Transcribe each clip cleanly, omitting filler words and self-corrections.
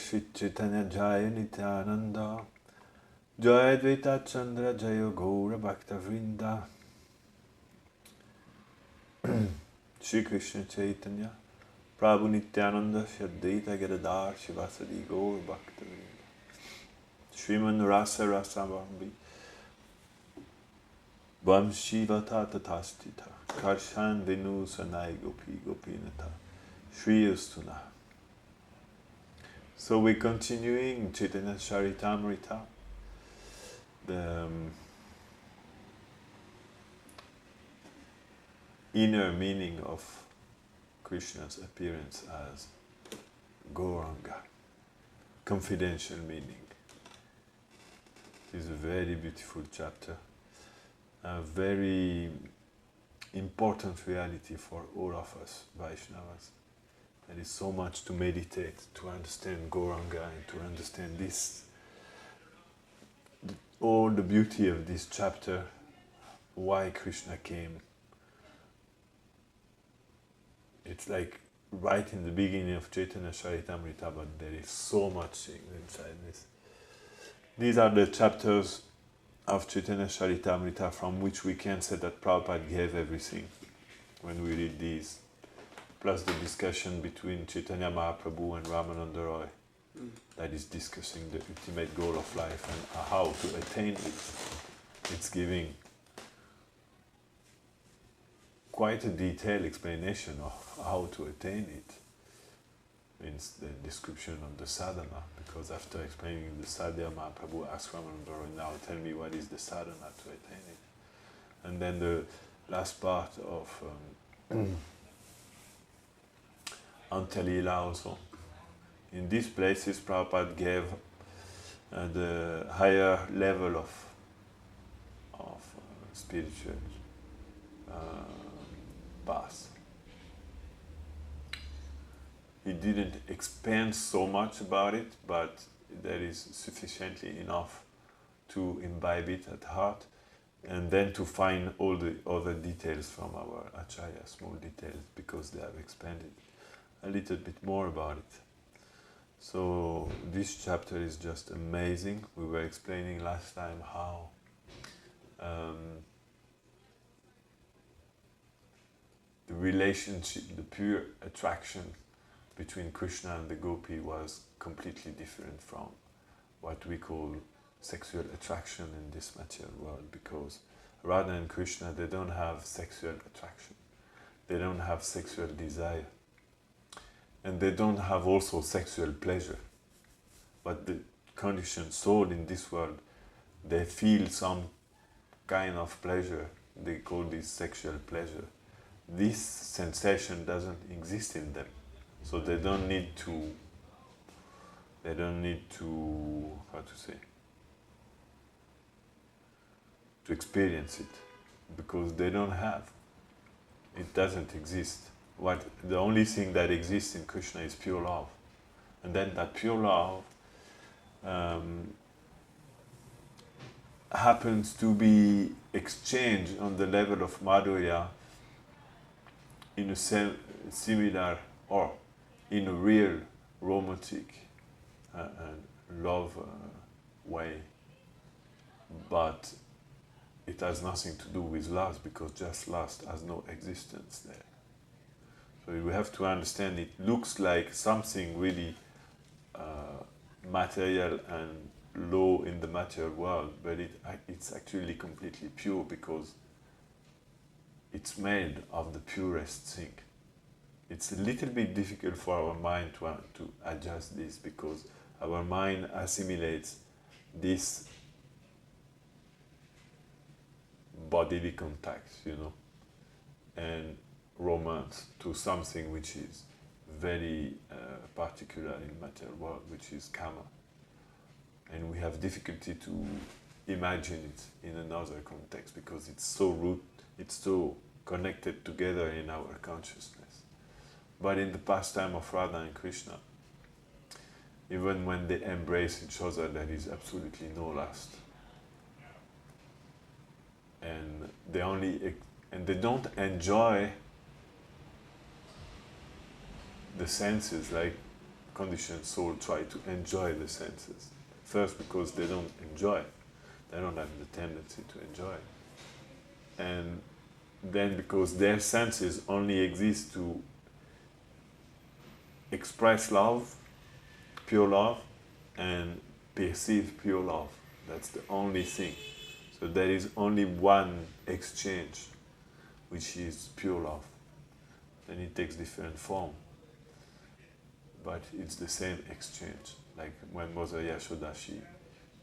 Shri Chaitanya Jaya Nityananda Jaya Advaita Chandra Jaya Gaura Bhakta Vrinda Shri Krishna Chaitanya Prabhu Nityananda Shri Advaita Gadadhar Shivasadi Gaura Bhakta Vrinda Shriman Rasa Rasa Vambi Vamshivata Tatastita Karshan Venu Sanai Gopi Gopinata Shri Ustuna. So we're continuing Chaitanya Charitamrita, the inner meaning of Krishna's appearance as Gauranga, confidential meaning. It's a very beautiful chapter, a very important reality for all of us Vaishnavas. There is so much to meditate, to understand Gauranga and to understand this, all the beauty of this chapter, why Krishna came. It's like right in the beginning of Chaitanya Charitamrita, but there is so much inside this. These are the chapters of Chaitanya Charitamrita from which we can say that Prabhupada gave everything when we read these, plus the discussion between Chaitanya Mahaprabhu and Ramananda Roy that is discussing the ultimate goal of life and how to attain it. It's giving quite a detailed explanation of how to attain it. Means the description of the sadhana, because after explaining the sadhana, Mahaprabhu asked Ramananda Roy, now tell me what is the sadhana to attain it. And then the last part of Antalila also. In these places, Prabhupada gave the higher level of spiritual path. He didn't expand so much about it, but there is sufficiently enough to imbibe it at heart, and then to find all the other details from our Acharya, small details, because they have expanded a little bit more about it. So this chapter is just amazing. We were explaining last time how the relationship, the pure attraction between Krishna and the gopi was completely different from what we call sexual attraction in this material world, because Radha and Krishna, they don't have sexual attraction, they don't have sexual desire, and they don't have also sexual pleasure. But the conditioned soul in this world, they feel some kind of pleasure, they call this sexual pleasure. This sensation doesn't exist in them, so they don't need to, how to say, to experience it, because they don't have, it doesn't exist. The only thing that exists in Krishna is pure love, and then that pure love happens to be exchanged on the level of Madhurya in a similar or in a real romantic love way, but it has nothing to do with lust, because just lust has no existence there. So we have to understand it looks like something really material and low in the material world, but it's actually completely pure, because it's made of the purest thing. It's a little bit difficult for our mind to adjust this, because our mind assimilates this bodily contact, and romance to something which is very particular in material world, which is karma. And we have difficulty to imagine it in another context, because it's so connected together in our consciousness. But in the pastime of Radha and Krishna, even when they embrace each other, there is absolutely no lust. And they don't enjoy the senses, like conditioned soul try to enjoy the senses. First, because they don't enjoy, they don't have the tendency to enjoy. And then because their senses only exist to express love, pure love, and perceive pure love. That's the only thing. So there is only one exchange, which is pure love. Then it takes different form, but it's the same exchange. Like when Mother Yashoda, she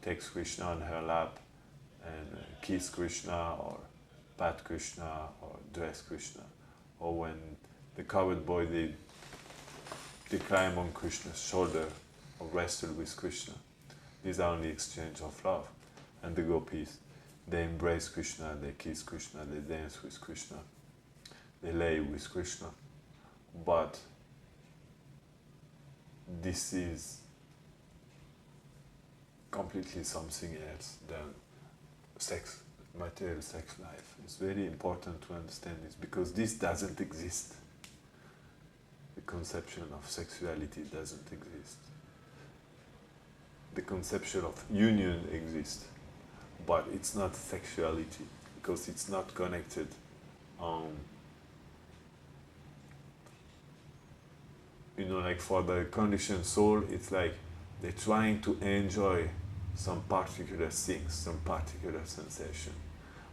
takes Krishna on her lap and kiss Krishna, or pat Krishna, or dress Krishna, or when the cowherd boy, they climb on Krishna's shoulder or wrestle with Krishna. These are only exchange of love. And the gopis, they embrace Krishna, they kiss Krishna, they dance with Krishna, they lay with Krishna. But this is completely something else than sex, material sex life. It's very important to understand this, because this doesn't exist. The conception of sexuality doesn't exist. The conception of union exists, but it's not sexuality, because it's not connected. Like for the conditioned soul, it's like they're trying to enjoy some particular things, some particular sensation,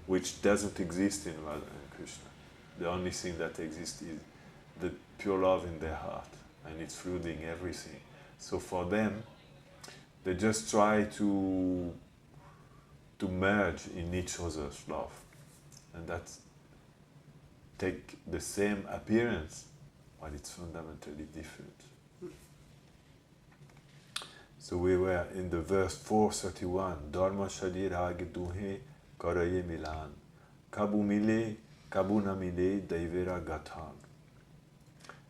which doesn't exist in Radha and Krishna. The only thing that exists is the pure love in their heart, and it's flooding everything. So for them, they just try to merge in each other's love, and that's take the same appearance, but it's fundamentally different. So we were in the verse 431, Dharma Shadi Rag Duhe Karaye Milan, Kabu Mile, Kabu Namile, Daivera Gatan.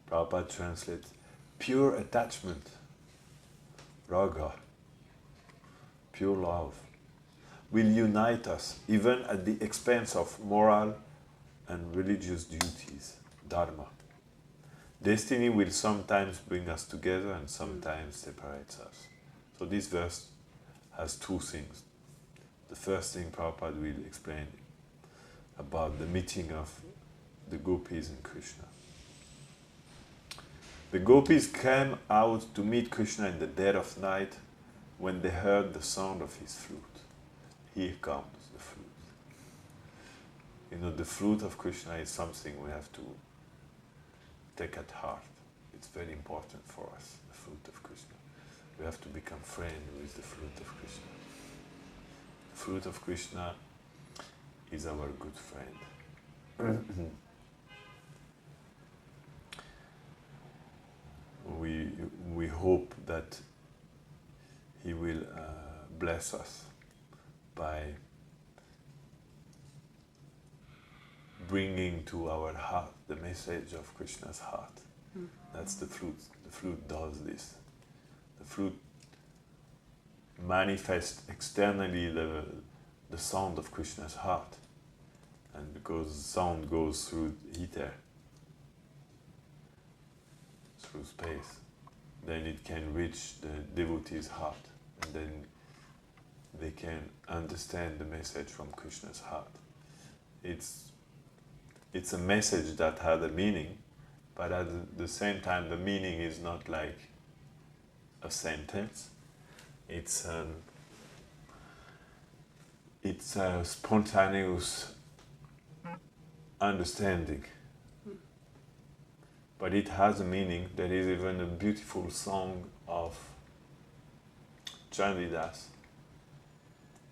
Prabhupada translates, pure attachment, raga, pure love, will unite us even at the expense of moral and religious duties, dharma. Destiny will sometimes bring us together and sometimes separates us. So this verse has two things. The first thing Prabhupada will explain about the meeting of the gopis and Krishna. The gopis came out to meet Krishna in the dead of night when they heard the sound of his flute. Here comes the flute. The flute of Krishna is something we have to take at heart. It's very important for us, the flute of Krishna. We have to become friends with the flute of Krishna. The flute of Krishna is our good friend. We hope that he will bless us by bringing to our heart the message of Krishna's heart. That's the flute. The flute does this. The flute manifests externally the sound of Krishna's heart. And because sound goes through ether, through space, then it can reach the devotee's heart, and then they can understand the message from Krishna's heart. It's a message that had a meaning, but at the same time the meaning is not like a sentence. It's a spontaneous understanding. But it has a meaning. There is even a beautiful song of Chandidas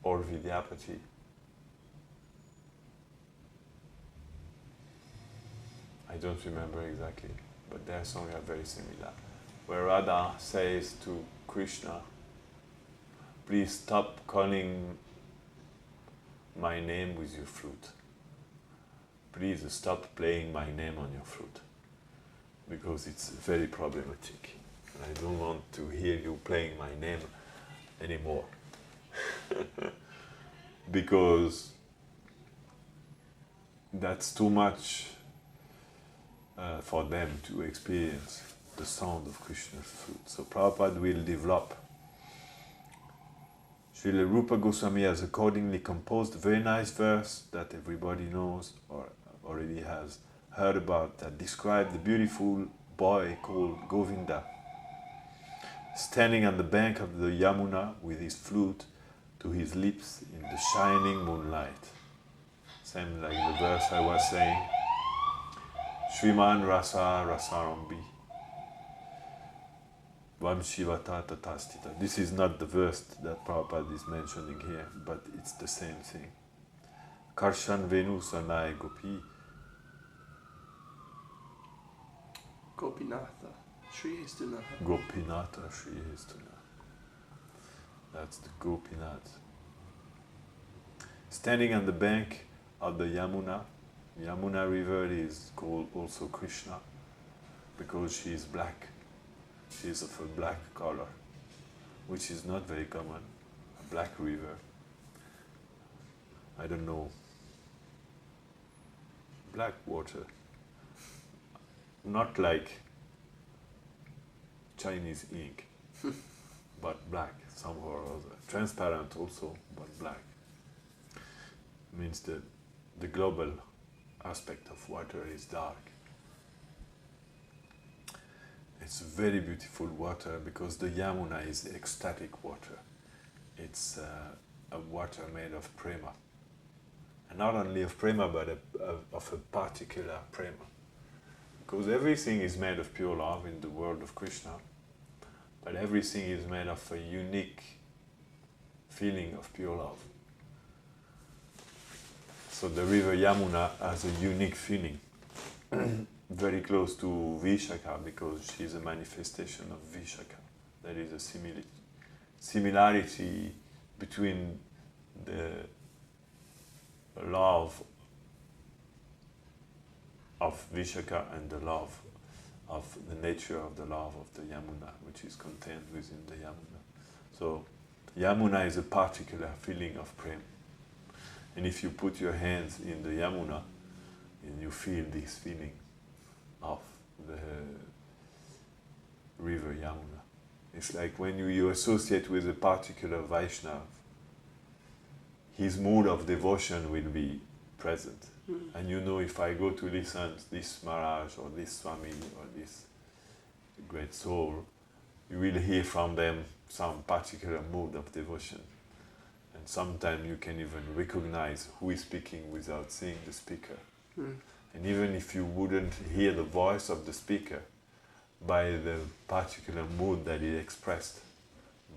or Vidyapati. I don't remember exactly, but their songs are very similar. Where Radha says to Krishna, please stop calling my name with your flute. Please stop playing my name on your flute, because it's very problematic. I don't want to hear you playing my name anymore. Because that's too much for them to experience. the sound of Krishna's flute. So Prabhupada will develop. Srila Rupa Goswami has accordingly composed a very nice verse that everybody knows or already has heard about, that describes the beautiful boy called Govinda, standing on the bank of the Yamuna with his flute to his lips in the shining moonlight. Same like the verse I was saying. Shriman Rasa Rasarambi Vamshivata Tatastita. This is not the verse that Prabhupada is mentioning here, but it's the same thing. Karshan Venu Sanai Gopi Gopinatha Shri Histunaha. Gopinatha Shri Histuna. That's the Gopinath. Standing on the bank of the Yamuna. Yamuna river is called also Krishna because she is black. She is of a black color, which is not very common. A black river. I don't know. Black water. Not like Chinese ink, but black somehow or other. Transparent also, but black. Means that the global aspect of water is dark. It's very beautiful water because the Yamuna is ecstatic water. It's a water made of prema. And not only of prema, but of a particular prema. Because everything is made of pure love in the world of Krishna, but everything is made of a unique feeling of pure love. So the river Yamuna has a unique feeling, very close to Vishaka because she's a manifestation of Vishaka. There is a similarity between the love of Vishaka and the love of the nature of the love of the Yamuna, which is contained within the Yamuna. So Yamuna is a particular feeling of prema. And if you put your hands in the Yamuna, and you feel this feeling of the river Yamuna. It's like when you associate with a particular Vaishnav, his mood of devotion will be present. And you know, if I go to listen to this Maharaj or this Swami or this great soul, you will hear from them some particular mood of devotion. And sometimes you can even recognize who is speaking without seeing the speaker. And even if you wouldn't hear the voice of the speaker, by the particular mood that he expressed,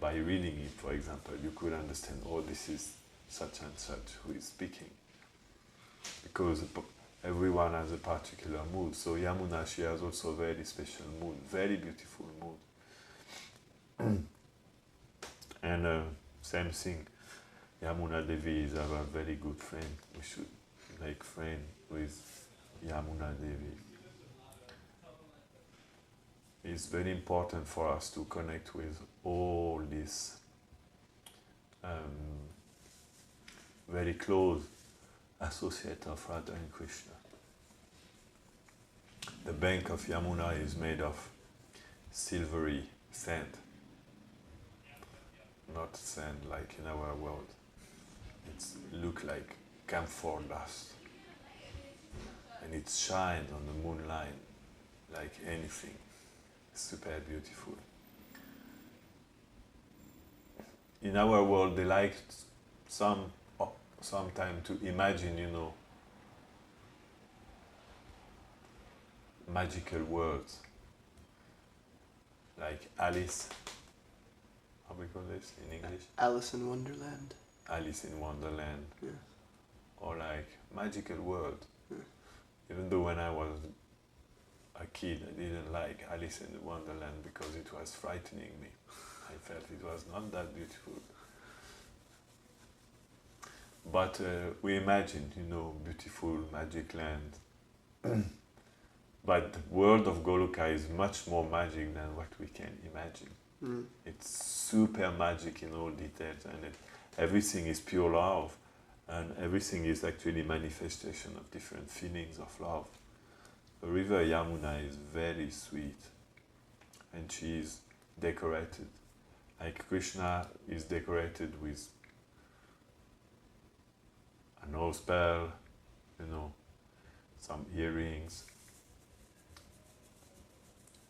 by reading it, for example, you could understand, oh, this is such and such who is speaking. Because everyone has a particular mood. So Yamuna, she has also a very special mood, very beautiful mood. And same thing, Yamuna Devi is our very good friend. We should make friend with Yamuna Devi. It's very important for us to connect with all these very close associates of Radha and Krishna. The bank of Yamuna is made of silvery sand, not sand like in our world. It looks like camphor dust, and it shines on the moonlight like anything. Super beautiful. In our world, they like sometime to imagine, magical words like Alice. How we call this in English? Alice in Wonderland. Alice in Wonderland. Yeah. Or like magical world. Yeah. Even though when I was a kid, I didn't like Alice in Wonderland because it was frightening me. I felt it was not that beautiful. But we imagined, beautiful magic land. But the world of Goloka is much more magic than what we can imagine. It's super magic in all details, and everything is pure love, and everything is actually manifestation of different feelings of love. The river Yamuna is very sweet, and she is decorated. Like Krishna is decorated with a nose bell, some earrings.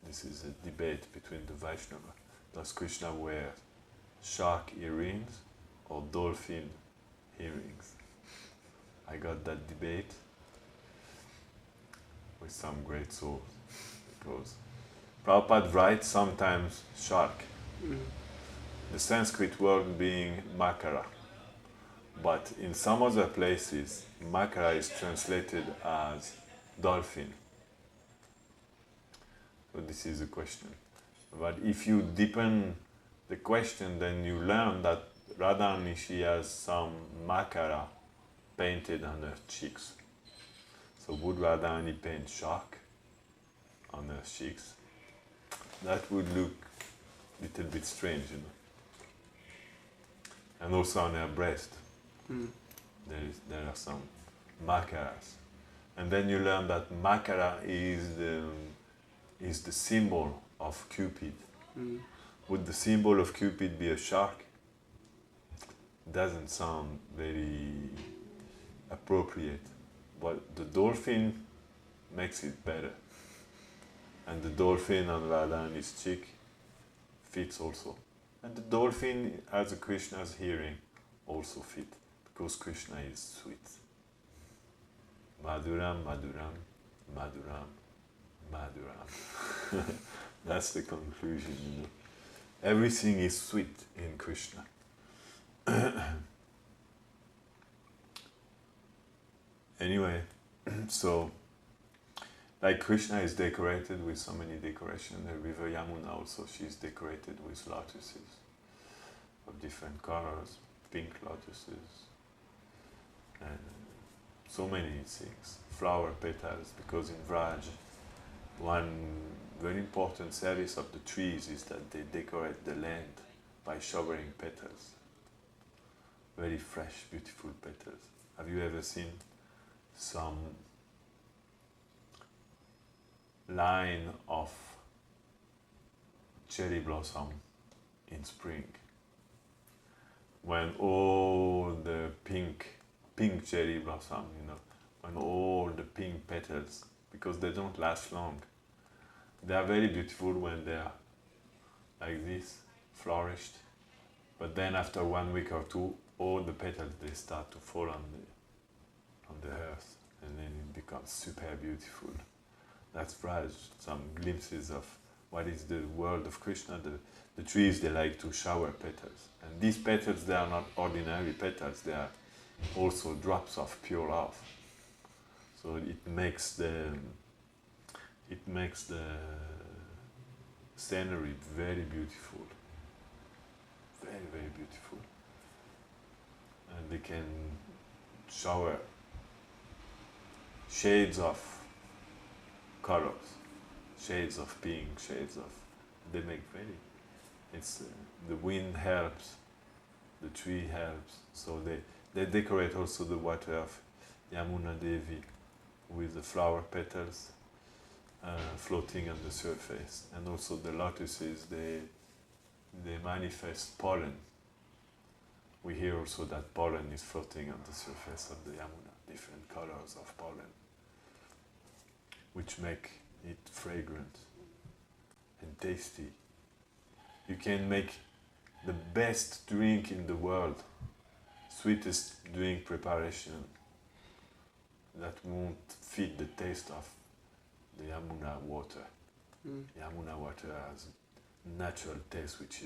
This is a debate between the Vaishnava. Does Krishna wear shark earrings or dolphin earrings? I got that debate with some great souls, because Prabhupada writes sometimes shark, the Sanskrit word being makara, but in some other places makara is translated as dolphin. So this is a question. But if you deepen the question, then you learn that Radharani, she has some makara painted on her cheeks. So would Radharani paint shark on her cheeks? That would look a little bit strange, And also on her breast, there are some makaras. And then you learn that makara is the symbol of Cupid. Would the symbol of Cupid be a shark? Doesn't sound very appropriate, but the dolphin makes it better. And the dolphin on Radharani's cheek fits also. And the dolphin, as a Krishna's hearing, also fit, because Krishna is sweet. Madhuram, Madhuram, Madhuram, Madhuram. That's the conclusion, Everything is sweet in Krishna. Anyway, so like Krishna is decorated with so many decorations. The river Yamuna also, she's decorated with lotuses of different colors, pink lotuses, and so many things. Flower petals, because in Vraj, one very important service of the trees is that they decorate the land by showering petals. Very fresh, beautiful petals. Have you ever seen some line of cherry blossom in spring, when all the pink cherry blossom, when all the pink petals, because they don't last long. They are very beautiful when they are like this, flourished, but then after 1 week or two, all the petals, they start to fall on the earth, and then it becomes super beautiful. That's Vraj, some glimpses of what is the world of Krishna. The trees, they like to shower petals. And these petals, they are not ordinary petals, they are also drops of pure love. So it makes the scenery very beautiful. Very, very beautiful. And they can shower shades of colors, shades of pink, they make the wind helps, the tree helps, so they decorate also the water of Yamuna Devi with the flower petals floating on the surface, and also the lotuses, they manifest pollen. We hear also that pollen is floating on the surface of the Yamuna, different colors of pollen, which make it fragrant and tasty. You can make the best drink in the world, sweetest drink preparation, that won't fit the taste of the Yamuna water. Yamuna water has natural taste, which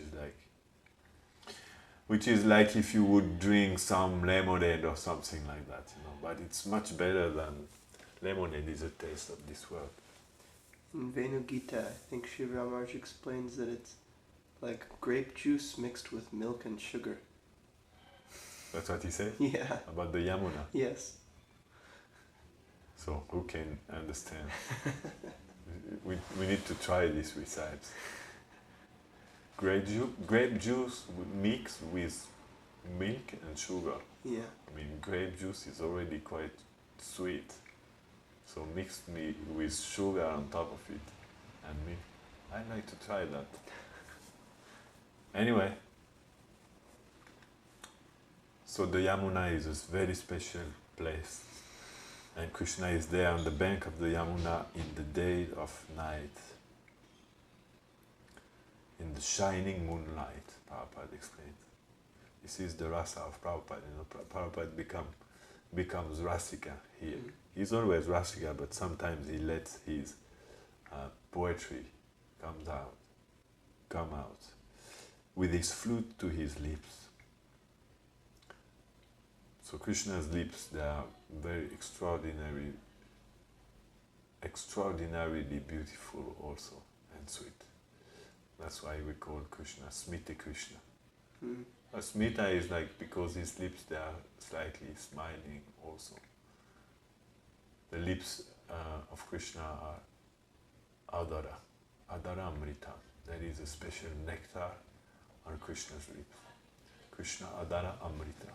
is like if you would drink some lemonade or something like that, but it's much better than lemonade is a taste of this world. In Venu Gita, I think Sri Ramaraj explains that it's like grape juice mixed with milk and sugar. That's what he said? Yeah. About the Yamuna? Yes. So who can understand? we need to try this recipes. Grape juice mixed with milk and sugar. Yeah. I mean, grape juice is already quite sweet. So mixed with sugar on top of it and milk. I'd like to try that. Anyway, so the Yamuna is a very special place, and Krishna is there on the bank of the Yamuna in the dead of night, in the shining moonlight, Prabhupada explains. This is the rasa of Prabhupada. Prabhupada becomes Rasika here. He's always Rasika, but sometimes he lets his poetry come out with his flute to his lips. So Krishna's lips, they are very extraordinarily beautiful also and sweet. That's why we call Krishna Smita Krishna. Smita is like because his lips, they are slightly smiling also. The lips of Krishna are Adara Amrita. There is a special nectar on Krishna's lips. Krishna Adara Amrita.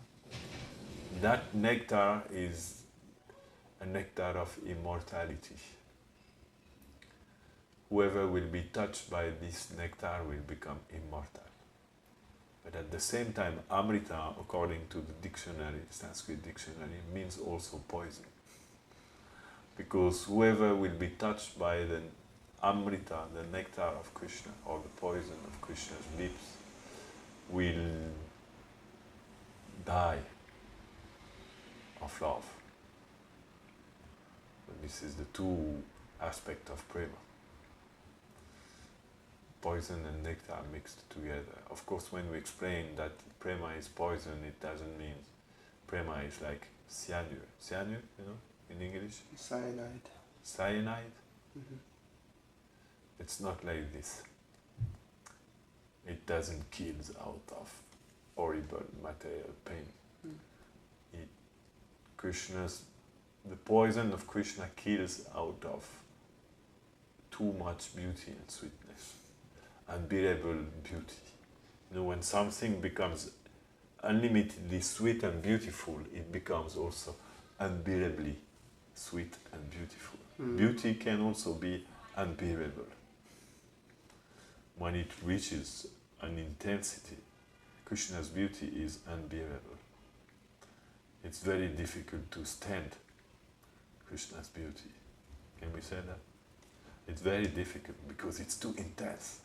That nectar is a nectar of immortality. Whoever will be touched by this nectar will become immortal. But at the same time, Amrita, according to the dictionary, Sanskrit dictionary, means also poison. Because whoever will be touched by the Amrita, the nectar of Krishna, or the poison of Krishna's lips, will die of love. But this is the two aspects of prema. Poison and nectar mixed together. Of course, when we explain that prema is poison, it doesn't mean prema is like cyanide. Cyanide, in English? Cyanide. Cyanide? It's not like this. It doesn't kill out of horrible material pain. The poison of Krishna kills out of too much beauty and sweetness, unbearable beauty. When something becomes unlimitedly sweet and beautiful, it becomes also unbearably sweet and beautiful. Beauty can also be unbearable. When it reaches an intensity, Krishna's beauty is unbearable. It's very difficult to stand Krishna's beauty. Can we say that? It's very difficult because it's too intense.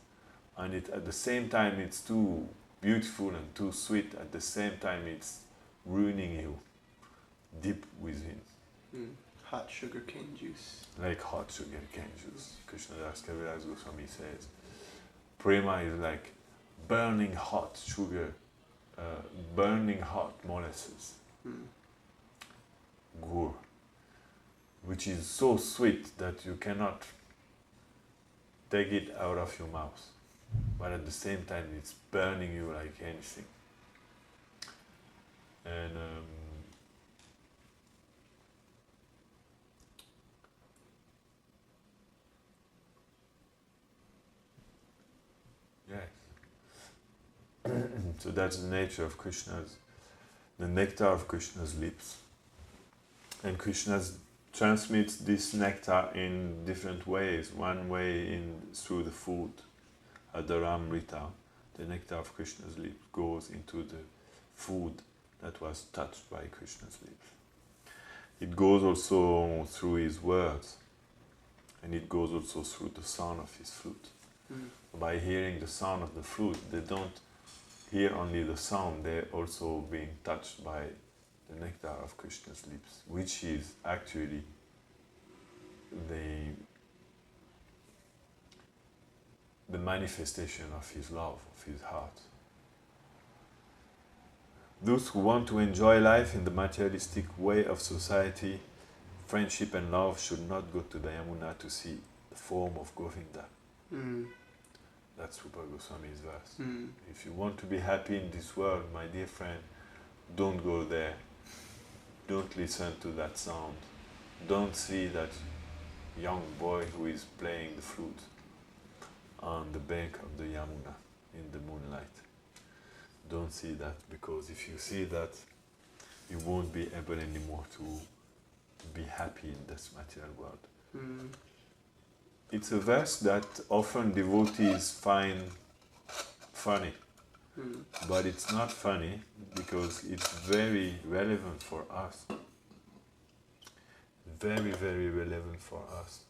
And at the same time it's too beautiful and too sweet. At the same time it's ruining you deep within. Hot sugar cane juice. Like hot sugar cane juice. Krishnadas Kaviraj Goswami says, prema is like burning hot sugar, burning hot molasses. Gur, which is so sweet that you cannot take it out of your mouth, but at the same time it's burning you like anything. And yes, so that's the nature of the nectar of Krishna's lips. And Krishna transmits this nectar in different ways. One way through the food, Adaramrita, the nectar of Krishna's lips goes into the food that was touched by Krishna's lips. It goes also through his words, and it goes also through the sound of his flute. By hearing the sound of the flute, they don't hear only the sound, they're also being touched by the nectar of Krishna's lips, which is actually the manifestation of his love, of his heart. Those who want to enjoy life in the materialistic way of society, friendship and love should not go to the Yamuna to see the form of Govinda. That's Rupa Goswami's verse. If you want to be happy in this world, my dear friend, don't go there. Don't listen to that sound. Don't see that young boy who is playing the flute on the bank of the Yamuna in the moonlight. Don't see that, because if you see that, you won't be able anymore to be happy in this material world. it's a verse that often devotees find funny, but it's not funny because it's very relevant for us. Very, very relevant for us.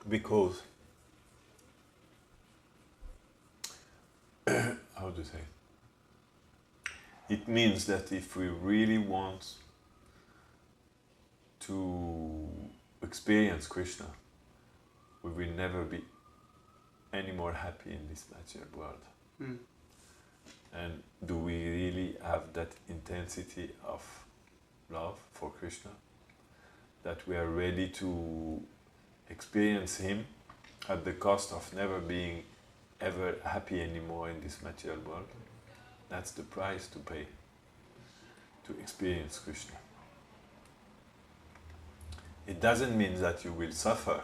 Because, how to say, it means that if we really want to experience Krishna, we will never be any more happy in this material world. And do we really have that intensity of love for Krishna, that we are ready to experience him at the cost of never being ever happy anymore in this material world? That's the price to pay to experience Krishna. It doesn't mean that you will suffer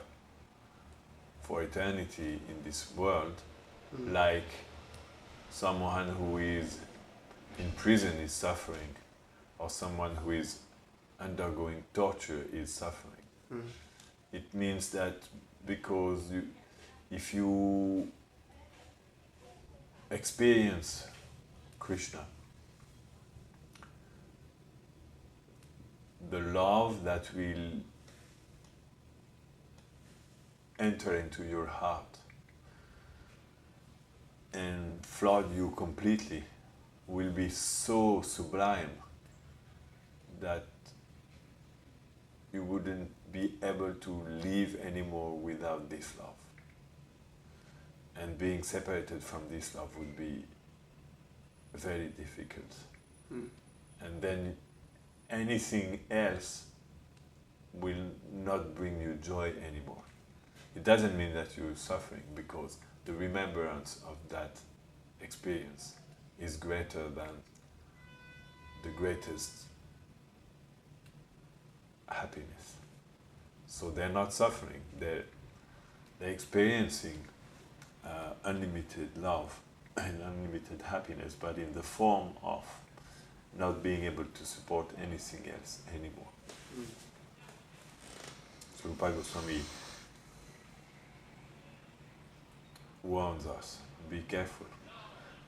for eternity in this world like someone who is in prison is suffering, or someone who is undergoing torture is suffering. It means that because if you experience Krishna, the love that will enter into your heart and flood you completely will be so sublime that you wouldn't be able to live anymore without this love. And being separated from this love would be very difficult. And then anything else will not bring you joy anymore. It doesn't mean that you're suffering, because the remembrance of that experience is greater than the greatest happiness. So they're not suffering, they're experiencing unlimited love and unlimited happiness, but in the form of not being able to support anything else anymore. So Rupa Goswami warns us, be careful.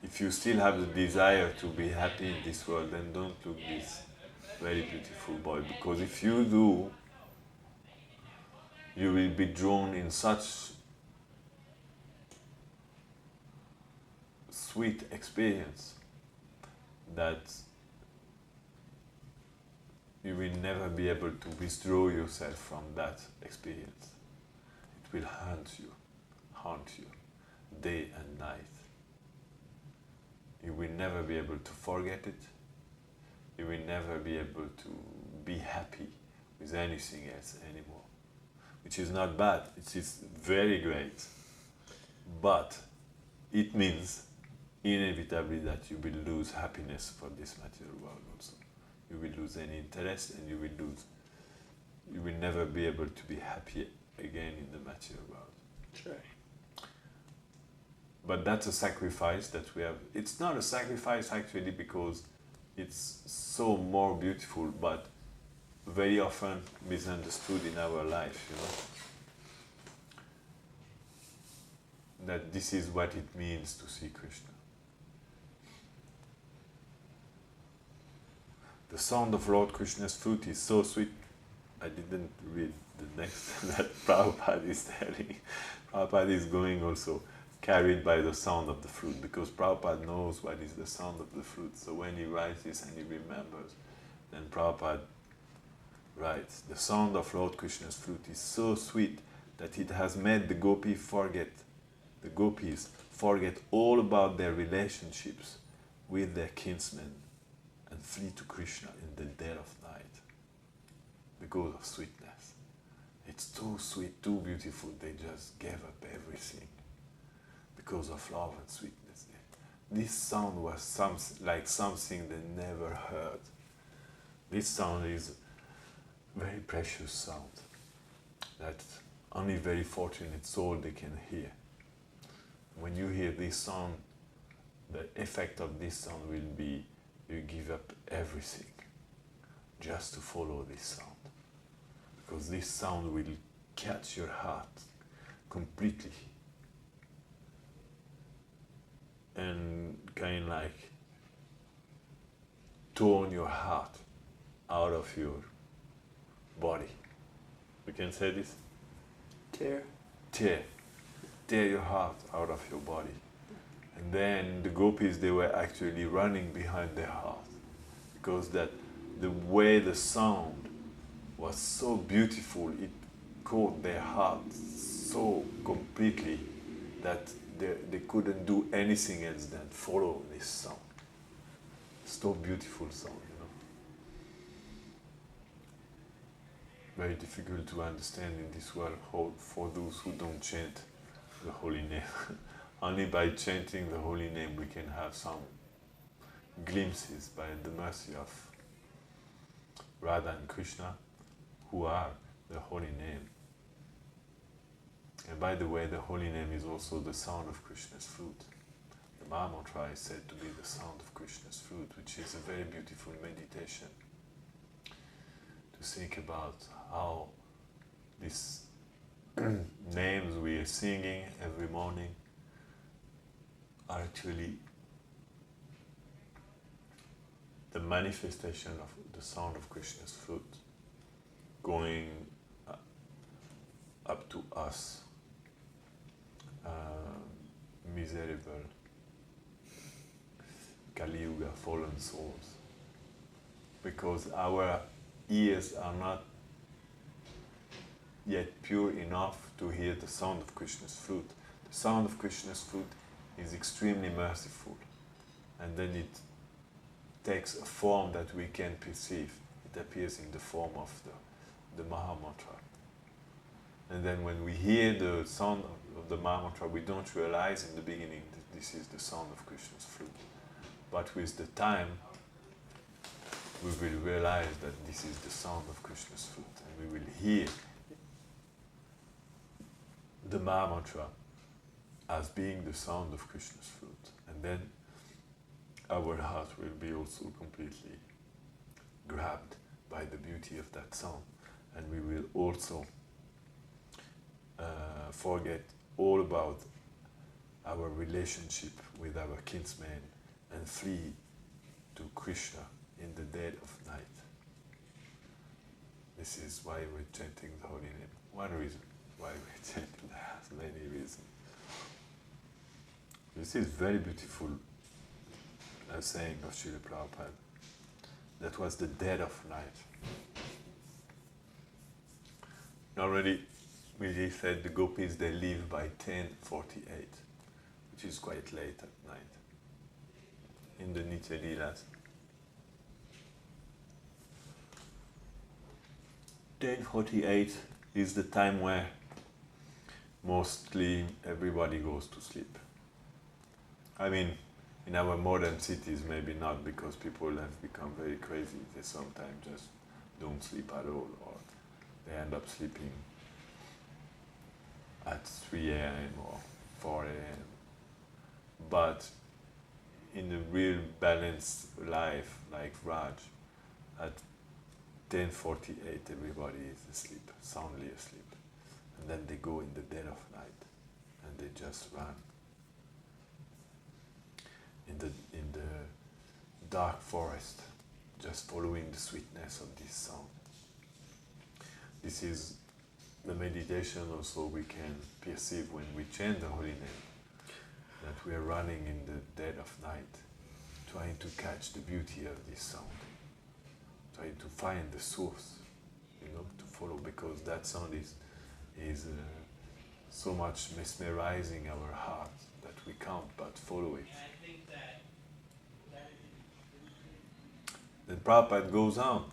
If you still have the desire to be happy in this world, then don't look this very beautiful boy, because if you do, you will be drawn in such sweet experience that you will never be able to withdraw yourself from that experience. It will haunt you, day and night. You will never be able to forget it. You will never be able to be happy with anything else anymore. Which is not bad, it is very great. But it means inevitably that you will lose happiness for this material world also. You will lose any interest, and you will never be able to be happy again in the material world. Sure. But that's a sacrifice that we have. It's not a sacrifice actually, because it's so more beautiful, but very often misunderstood in our life, that this is what it means to see Krishna. The sound of Lord Krishna's flute is so sweet. I didn't read the next that Prabhupada is telling. Prabhupada is going also carried by the sound of the flute, because Prabhupada knows what is the sound of the flute. So when he writes this and he remembers, then Prabhupada writes, the sound of Lord Krishna's flute is so sweet that it has made the gopis forget all about their relationships with their kinsmen and flee to Krishna in the dead of night because of sweetness. It's too sweet, too beautiful, they just gave up everything because of love and sweetness. This sound was like something they never heard. This sound is a very precious sound that only very fortunate soul they can hear. When you hear this sound, the effect of this sound will be you give up everything just to follow this sound. Because this sound will catch your heart completely and kind of like torn your heart out of your body. We can say this? Tear. Tear your heart out of your body. And then the gopis, they were actually running behind their heart, because that the way the sound was so beautiful, it caught their heart so completely that they couldn't do anything else than follow this sound. So beautiful sound, you know. Very difficult to understand in this world for those who don't chant the holy name. Only by chanting the holy name we can have some glimpses by the mercy of Radha and Krishna, who are the holy name. And by the way, the holy name is also the sound of Krishna's flute. The Mahamantra is said to be the sound of Krishna's flute, which is a very beautiful meditation to think about how these names we are singing every morning are actually the manifestation of the sound of Krishna's flute going up to us, miserable Kali Yuga fallen souls, because our ears are not yet pure enough to hear the sound of Krishna's flute. The sound of Krishna's flute is extremely merciful, and then it takes a form that we can perceive. It appears in the form of the Mahamantra. And then when we hear the sound of the Mahamantra, we don't realize in the beginning that this is the sound of Krishna's flute. But with the time, we will realize that this is the sound of Krishna's flute, and we will hear the Mahamantra as being the sound of Krishna's flute. And then our heart will be also completely grabbed by the beauty of that sound. And we will also forget all about our relationship with our kinsmen and flee to Krishna in the dead of night. This is why we're chanting the holy name. One reason why we're chanting that, many reasons. This is very beautiful saying of Srila Prabhupada. That was the dead of night. Already we said the gopis, they live by 10:48, which is quite late at night in the Nitya Leelas. 10:48 is the time where mostly everybody goes to sleep. I mean, in our modern cities, maybe not, because people have become very crazy. They sometimes just don't sleep at all, or they end up sleeping at 3 a.m. or 4 a.m. But in a real balanced life, like Raj, at 10:48 everybody is asleep, soundly asleep. And then they go in the dead of night and they just run in the dark forest, just following the sweetness of this sound. This is the meditation also we can perceive when we chant the holy name, that we are running in the dead of night, trying to catch the beauty of this sound, trying to find the source, to follow, because that sound is so much mesmerizing our heart that we can't but follow it. Then Prabhupada goes on,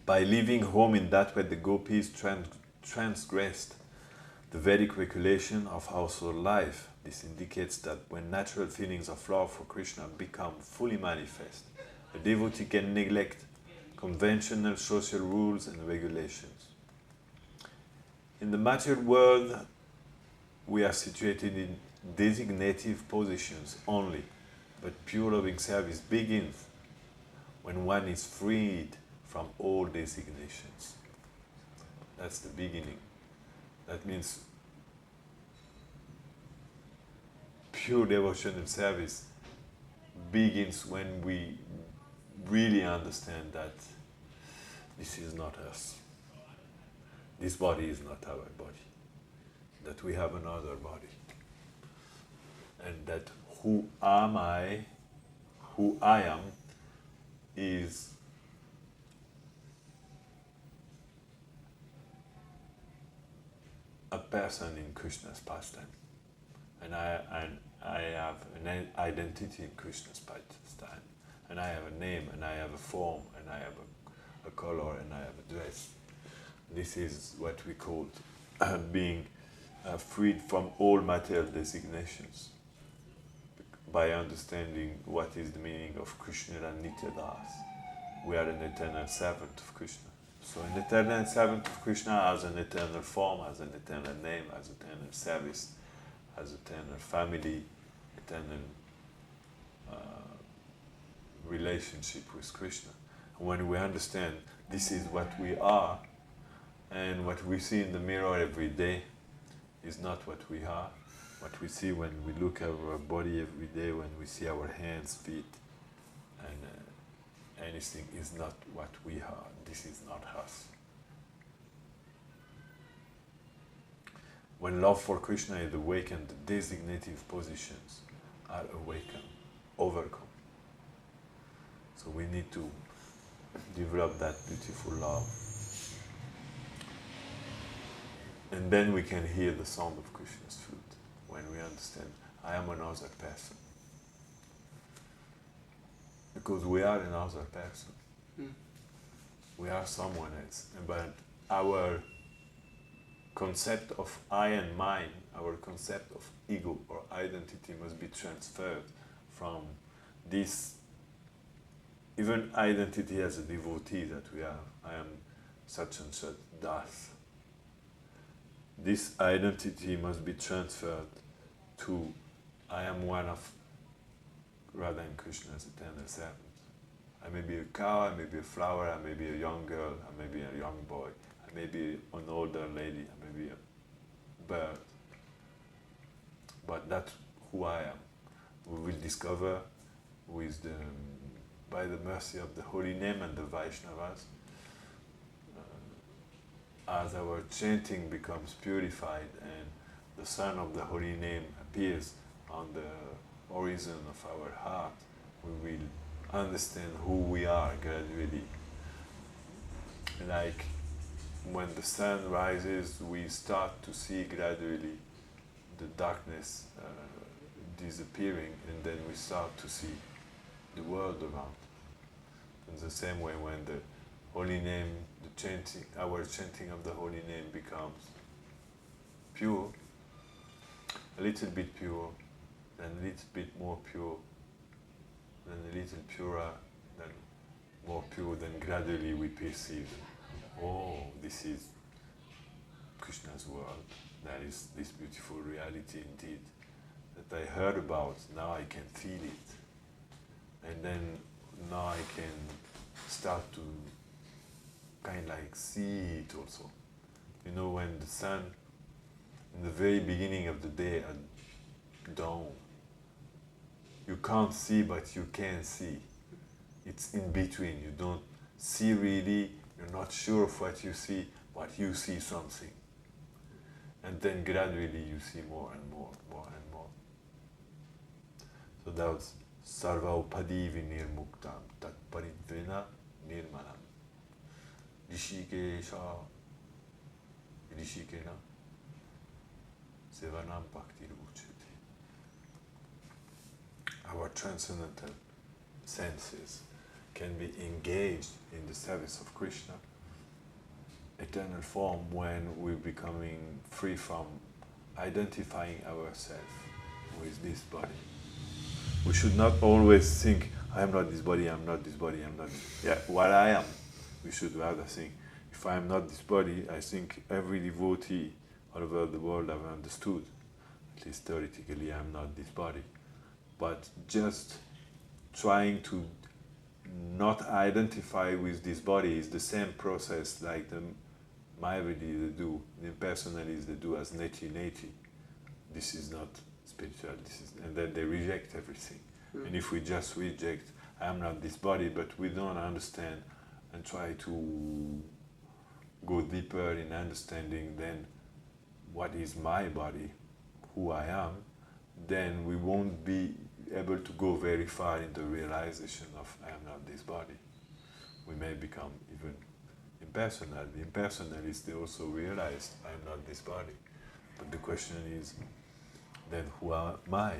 by leaving home in that way the gopis transgressed the Vedic regulation of household life. This indicates that when natural feelings of love for Krishna become fully manifest, a devotee can neglect conventional social rules and regulations. In the material world, we are situated in designative positions only, but pure loving service begins when one is freed from all designations. That's the beginning. That means pure devotional service begins when we really understand that this is not us. This body is not our body. That we have another body. And that who I am, is a person in Krishna's pastime. And I have an identity in Krishna's pastime. And I have a name, and I have a form, and I have a color, and I have a dress. This is what we call being freed from all material designations, by understanding what is the meaning of Krishna and Nitya Das. We are an eternal servant of Krishna. So an eternal servant of Krishna has an eternal form, has an eternal name, has eternal service, has eternal family, eternal relationship with Krishna. And when we understand this is what we are, and what we see in the mirror every day is not what we are. What we see when we look at our body every day, when we see our hands, feet, and anything is not what we are. This is not us. When love for Krishna is awakened, the designative positions are awakened, overcome. So we need to develop that beautiful love. And then we can hear the sound of Krishna's flute, when we understand, I am another person. Because we are another person. We are someone else. But our concept of I and mine, our concept of ego or identity must be transferred from this, even identity as a devotee that we have. I am such and such Das. This identity must be transferred to I am one of Radha and Krishna's eternal servant. I may be a cow, I may be a flower, I may be a young girl, I may be a young boy, I may be an older lady, I may be a bird. But that's who I am. We will discover by the mercy of the holy name and the Vaishnavas, as our chanting becomes purified and the sun of the holy name appears on the horizon of our heart, we will understand who we are gradually. Like when the sun rises, we start to see gradually the darkness disappearing, and then we start to see the world around. In the same way, when the holy name, our chanting of the holy name becomes pure, a little bit pure, then a little bit more pure, then a little purer, then more pure, then gradually we perceive, oh, this is Krishna's world. That is this beautiful reality indeed that I heard about. Now I can feel it. And then now I can start to kind of like see it also. You know, when the sun, in the very beginning of the day at dawn, you can't see but you can see. It's in between. You don't see really, you're not sure of what you see, but you see something. And then gradually you see more and more, more and more. So that's Sarva Upadivi Nirmuktam Tat Paridvena Nirmalam. Rishikesha Rishikena Sevanam Bhakti Ruchiti. Our transcendental senses can be engaged in the service of Krishna, eternal form, when we're becoming free from identifying ourselves with this body. We should not always think, I am not this body, I'm not this body, I'm not this. Yeah, what I am. We should rather think, if I am not this body, I think every devotee all over the world have understood, at least theoretically, I am not this body. But just trying to not identify with this body is the same process like the Mayavadi they do, the impersonalists they do as neti. This is not spiritual, and then they reject everything. And if we just reject, I am not this body, but we don't understand and try to go deeper in understanding then what is my body, who I am, then we won't be able to go very far in the realization of I am not this body. We may become even impersonal. The impersonalists, they also realize I am not this body. But the question is, then who am I?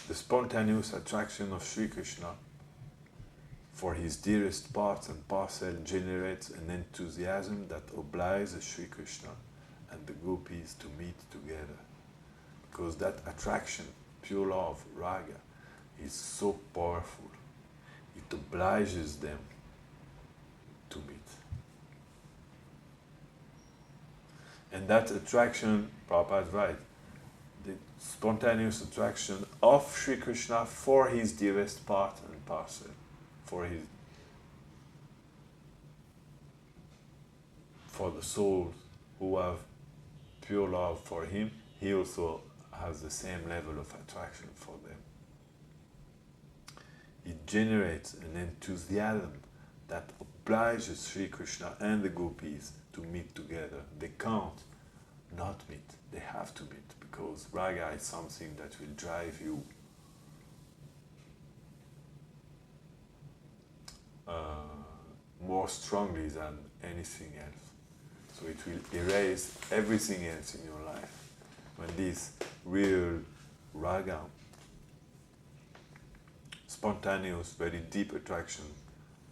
The spontaneous attraction of Sri Krishna for his dearest part and parcel generates an enthusiasm that obliges Sri Krishna and the gopis to meet together. Because that attraction, pure love, raga, is so powerful. It obliges them to meet. And that attraction, Prabhupada is right, the spontaneous attraction of Sri Krishna for his dearest part and parcel, for the souls who have pure love for him, he also has the same level of attraction for them. It generates an enthusiasm that obliges Sri Krishna and the gopis to meet together. They can't not meet, they have to meet, because raga is something that will drive you more strongly than anything else. So it will erase everything else in your life. When this real raga, spontaneous, very deep attraction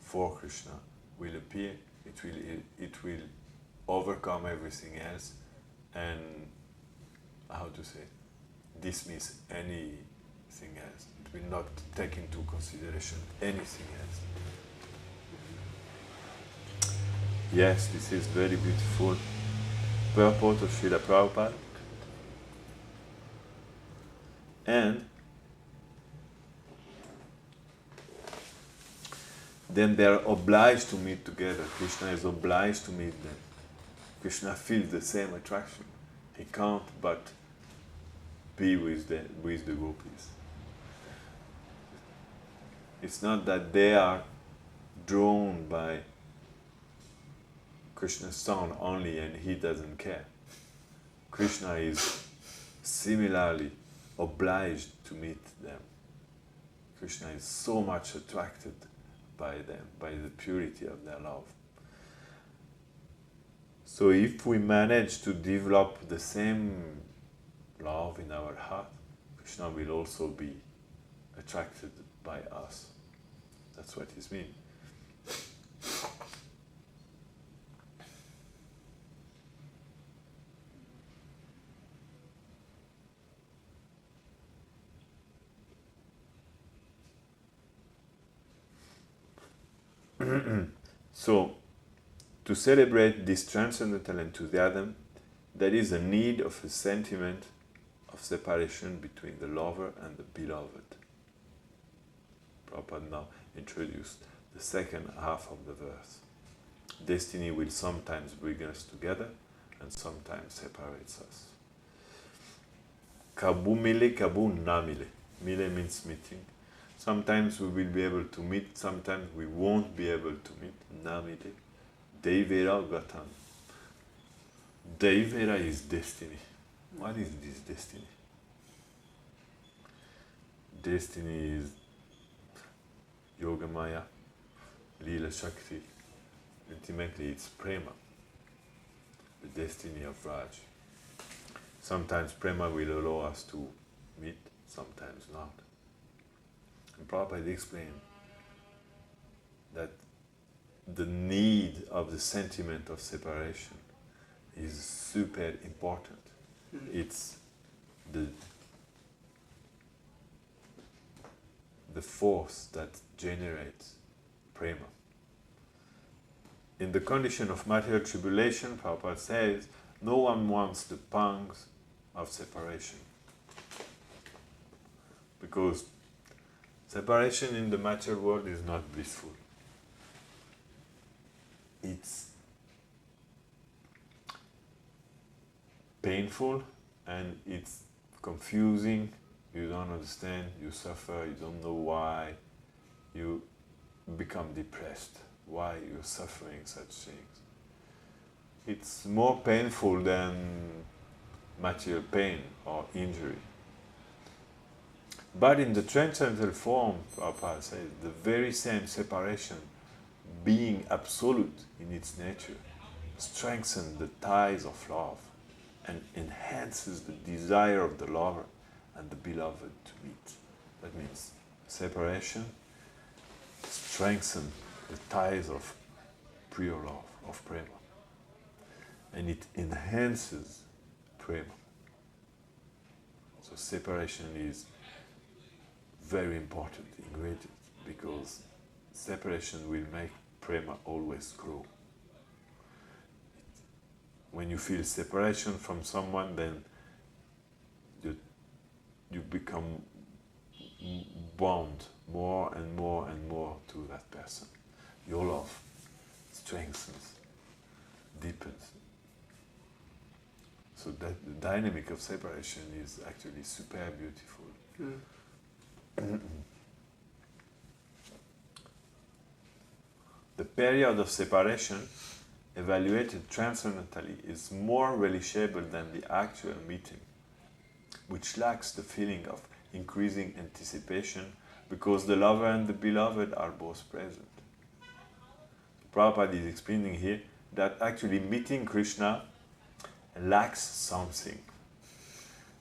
for Krishna will appear, it will overcome everything else and, how to say, dismiss anything else. It will not take into consideration anything else. Yes, this is very beautiful. Purport of Srila Prabhupada. And then they are obliged to meet together. Krishna is obliged to meet them. Krishna feels the same attraction. He can't but be with the gopis. It's not that they are drawn by Krishna's sound only and he doesn't care. Krishna is similarly obliged to meet them. Krishna is so much attracted by them, by the purity of their love. So if we manage to develop the same love in our heart, Krishna will also be attracted by us. That's what it means. So, to celebrate this transcendental enthusiasm, there is a need of a sentiment of separation between the lover and the beloved. Prabhupada now introduced the second half of the verse. Destiny will sometimes bring us together and sometimes separates us. Kabu mile, kabu na mile. Mile means meeting. Sometimes we will be able to meet, sometimes we won't be able to meet. Namide. Devera gatan. Devera is destiny. What is this destiny? Destiny is Yoga Maya, Lila Shakti. Ultimately it's Prema, the destiny of Raj. Sometimes Prema will allow us to meet, sometimes not. And Prabhupada explained that the need of the sentiment of separation is super important. It's the force that generates prema. In the condition of material tribulation, Prabhupada says, no one wants the pangs of separation. Because Separation in the material world is not blissful. It's painful and it's confusing. You don't understand, you suffer, you don't know why. You become depressed. Why you're suffering such things. It's more painful than material pain or injury. But in the transcendental form, Prabhupada says, the very same separation, being absolute in its nature, strengthens the ties of love and enhances the desire of the lover and the beloved to meet. That means separation strengthens the ties of pure love, of prema. And it enhances prema. So separation is very important ingredient because separation will make prema always grow. When you feel separation from someone, then you become bound more and more and more to that person. Your love strengthens, deepens. So that the dynamic of separation is actually super beautiful. The period of separation, evaluated transcendentally, is more relishable than the actual meeting, which lacks the feeling of increasing anticipation because the lover and the beloved are both present. Prabhupada is explaining here that actually meeting Krishna lacks something.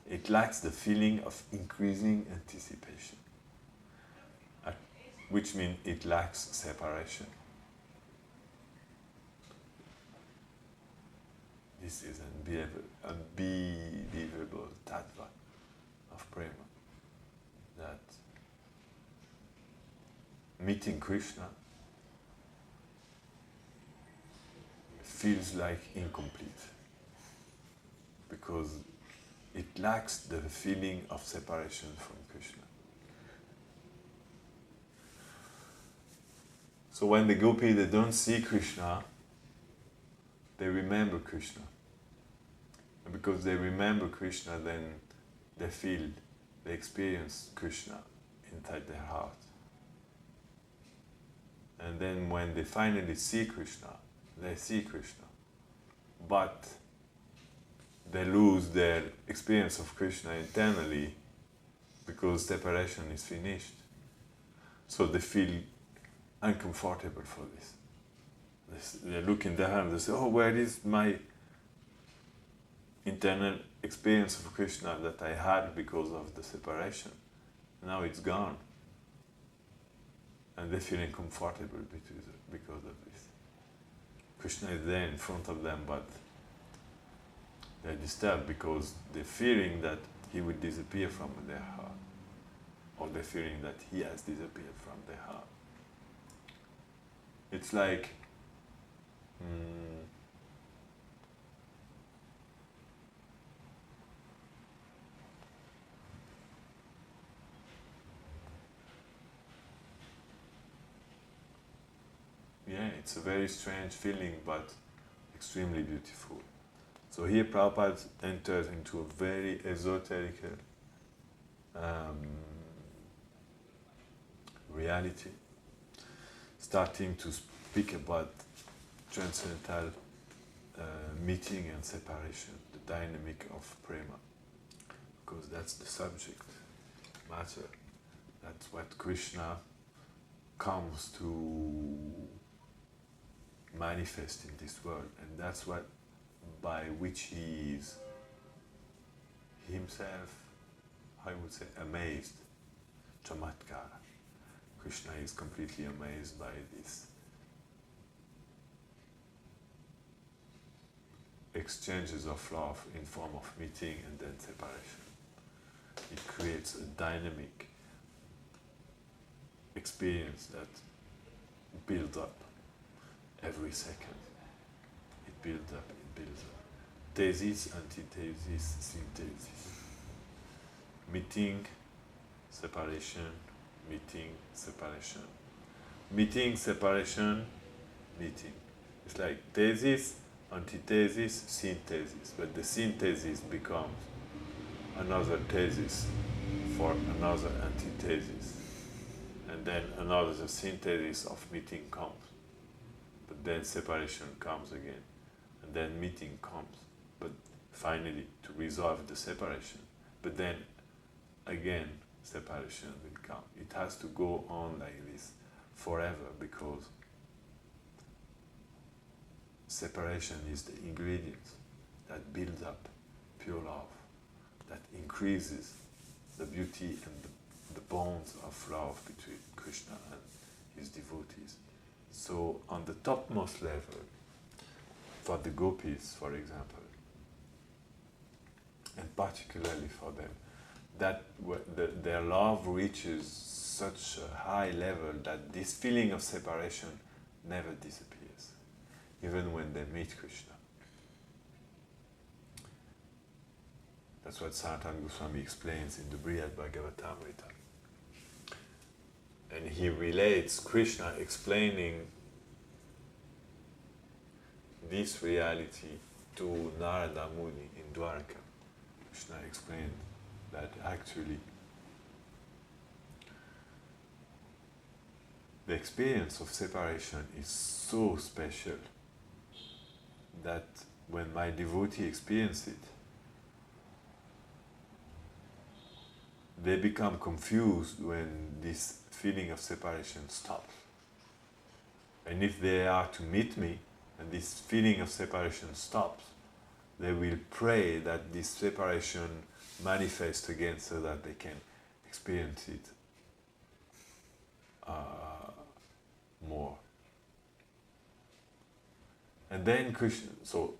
It lacks the feeling of increasing anticipation, which means it lacks separation. This is unbelievable tattva of prema. That meeting Krishna feels like incomplete because it lacks the feeling of separation from Krishna. So when the gopi, they don't see Krishna, they remember Krishna. And because they remember Krishna, then they experience Krishna inside their heart. And then when they finally see Krishna, they see Krishna. But they lose their experience of Krishna internally because separation is finished. So they feel uncomfortable for this. They look in their hand, they say, oh, where is my internal experience of Krishna that I had because of the separation? Now it's gone. And they feel uncomfortable because of this. Krishna is there in front of them, but they're disturbed because they're fearing that he will disappear from their heart, or they're fearing that he has disappeared from their heart. It's like it's a very strange feeling, but extremely beautiful. So here Prabhupada enters into a very esoteric reality, starting to speak about transcendental meeting and separation, the dynamic of prema, because that's the subject matter. That's what Krishna comes to manifest in this world, and that's what by which he is himself, I would say, amazed. Chamatkara. Krishna is completely amazed by this exchanges of love in form of meeting and then separation. It creates a dynamic experience that builds up every second. It builds up, it builds up. Thesis, antithesis, synthesis. Meeting, separation, meeting, separation. Meeting, separation, meeting. It's like thesis, antithesis, synthesis. But the synthesis becomes another thesis for another antithesis. And then another synthesis of meeting comes. But then separation comes again. And then meeting comes. But finally, to resolve the separation. But then again, separation will come. It has to go on like this forever, because separation is the ingredient that builds up pure love, that increases the beauty and the bonds of love between Krishna and his devotees. So on the topmost level, for the gopis, for example, and particularly for them, that their love reaches such a high level that this feeling of separation never disappears, even when they meet Krishna. That's what Sanatana Goswami explains in the Brihad Bhagavatamrita. And he relates Krishna explaining this reality to Narada Muni in Dwarka. Krishna explained that actually the experience of separation is so special that when my devotee experiences it, they become confused when this feeling of separation stops. And if they are to meet me and this feeling of separation stops, they will pray that this separation manifests again so that they can experience it more. And then Krishna, so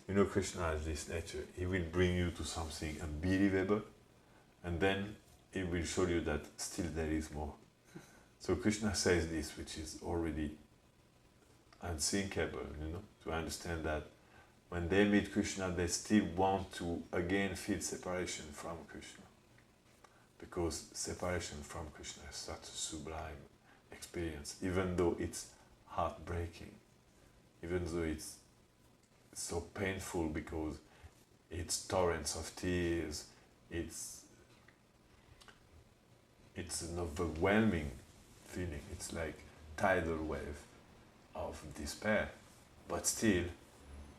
Krishna has this nature, he will bring you to something unbelievable, and then he will show you that still there is more. So Krishna says this, which is already unthinkable, to understand that when they meet Krishna, they still want to again feel separation from Krishna. Because separation from Krishna is such a sublime experience, even though it's heartbreaking, even though it's so painful because it's torrents of tears, it's an overwhelming feeling, it's like tidal wave of despair, but still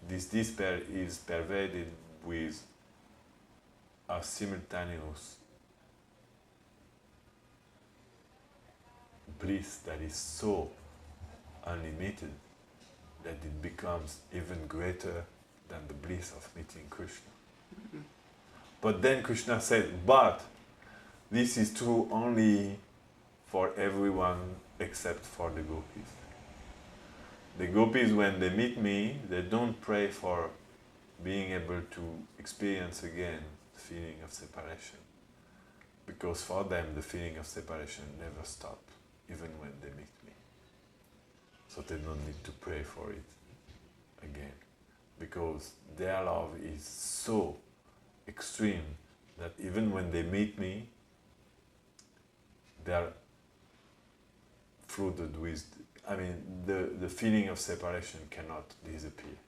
this despair is pervaded with a simultaneous bliss that is so unlimited that it becomes even greater than the bliss of meeting Krishna. Mm-hmm. But then Krishna said, but this is true only for everyone except for the gopis. The gopis, when they meet me, they don't pray for being able to experience again the feeling of separation. Because for them, the feeling of separation never stops, even when they meet me. So they don't need to pray for it again. Because their love is so extreme that even when they meet me, they are flooded with, the feeling of separation cannot disappear.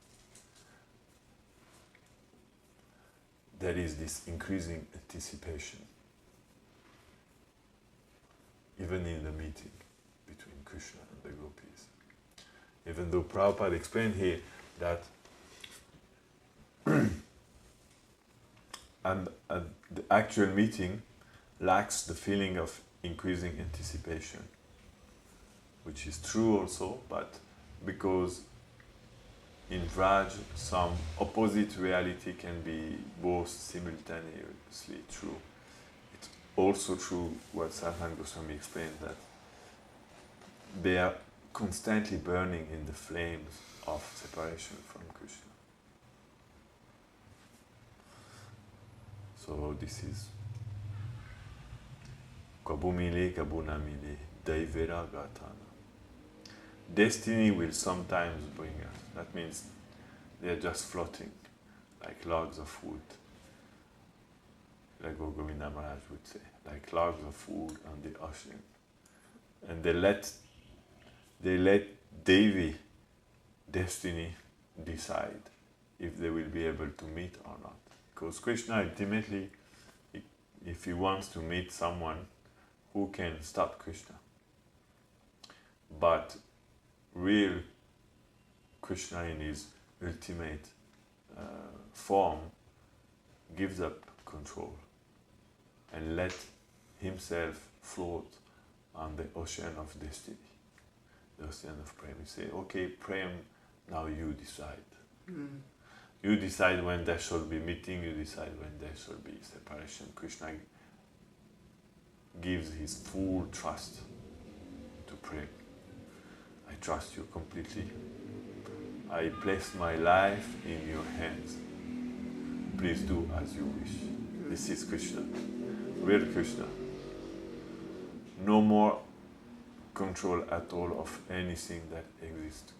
There is this increasing anticipation, even in the meeting between Krishna and the gopis. Even though Prabhupada explained here that and the actual meeting lacks the feeling of increasing anticipation, which is true also, but because in Vraj some opposite reality can be both simultaneously true. It's also true what Sanatana Goswami explained, that they are constantly burning in the flames of separation from Krishna. So this is Kabumile Kabunamile Daivera Gatana. Destiny will sometimes bring us. That means they're just floating like logs of wood. Like Govinda Maharaj would say, like logs of wood on the ocean. and they let Devi, destiny, decide if they will be able to meet or not. Because Krishna ultimately, if he wants to meet someone, who can stop Krishna? But real Krishna in his ultimate form gives up control and let himself float on the ocean of destiny, the ocean of prem. You say, okay, prem, now you decide. You decide when there shall be meeting, you decide when there shall be separation. Krishna gives his full trust to prem. I trust you completely. I place my life in your hands. Please do as you wish. This is Krishna, real Krishna. No more control at all of anything that exists.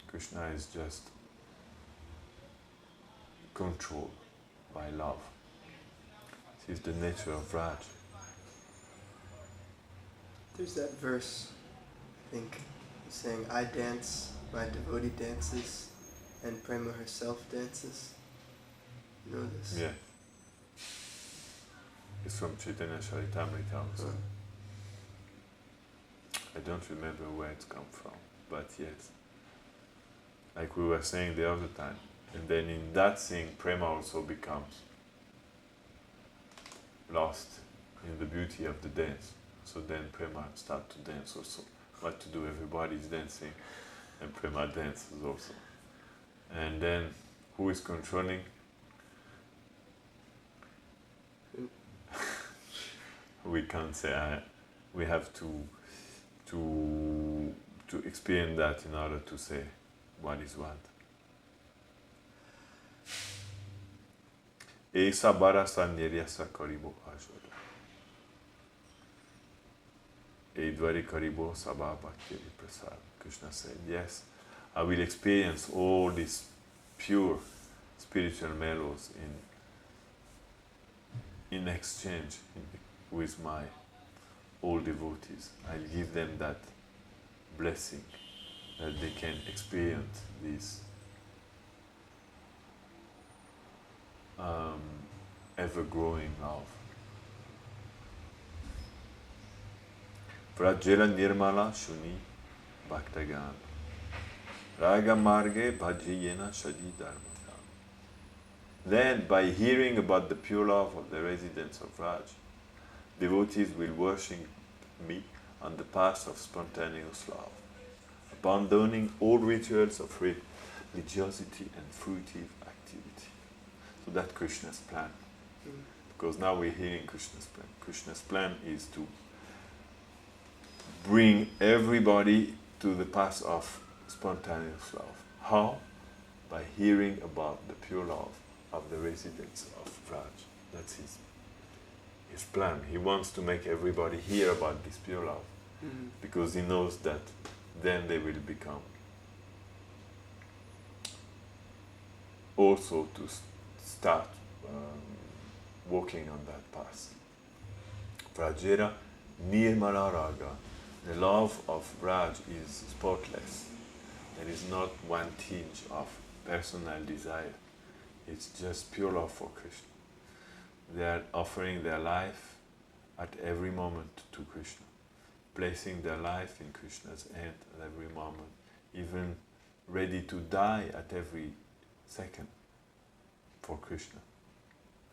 Krishna is just controlled by love. This is the nature of Raj. There's that verse, I think, saying, I dance, my devotee dances, and Prema herself dances. You know this? Yeah. It's from Chaitanya Charitamrita also. I don't remember where it's come from, but yes. Like we were saying the other time. And then in that thing, Prema also becomes lost in the beauty of the dance. So then Prema starts to dance also. What to do? Everybody's dancing, and Prema dances also. And then who is controlling? We can't say. We have to experience that in order to say what is what. Esa barasa neriasa karibo ajwada. Edvari karibo sabha bhakti prasad. Krishna said, yes, I will experience all these pure spiritual mellows in exchange with my all devotees. I'll give them that blessing that they can experience this ever-growing love. Vrajela nirmala shuni bhaktagan raga marge bhajiyena shadi dharmaka. Then, by hearing about the pure love of the residents of Raj, devotees will worship me on the path of spontaneous love, abandoning all rituals of religiosity and fruitive activity. So that's Krishna's plan. Because now we're hearing Krishna's plan. Krishna's plan is to bring everybody to the path of spontaneous love. How? By hearing about the pure love of the residents of Raj. That's his plan. He wants to make everybody hear about this pure love, because he knows that then they will become also to start walking on that path. Vrajera nirmala raga. The love of Raj is spotless. There is not one tinge of personal desire. It's just pure love for Krishna. They are offering their life at every moment to Krishna, placing their life in Krishna's hand at every moment, even ready to die at every second for Krishna.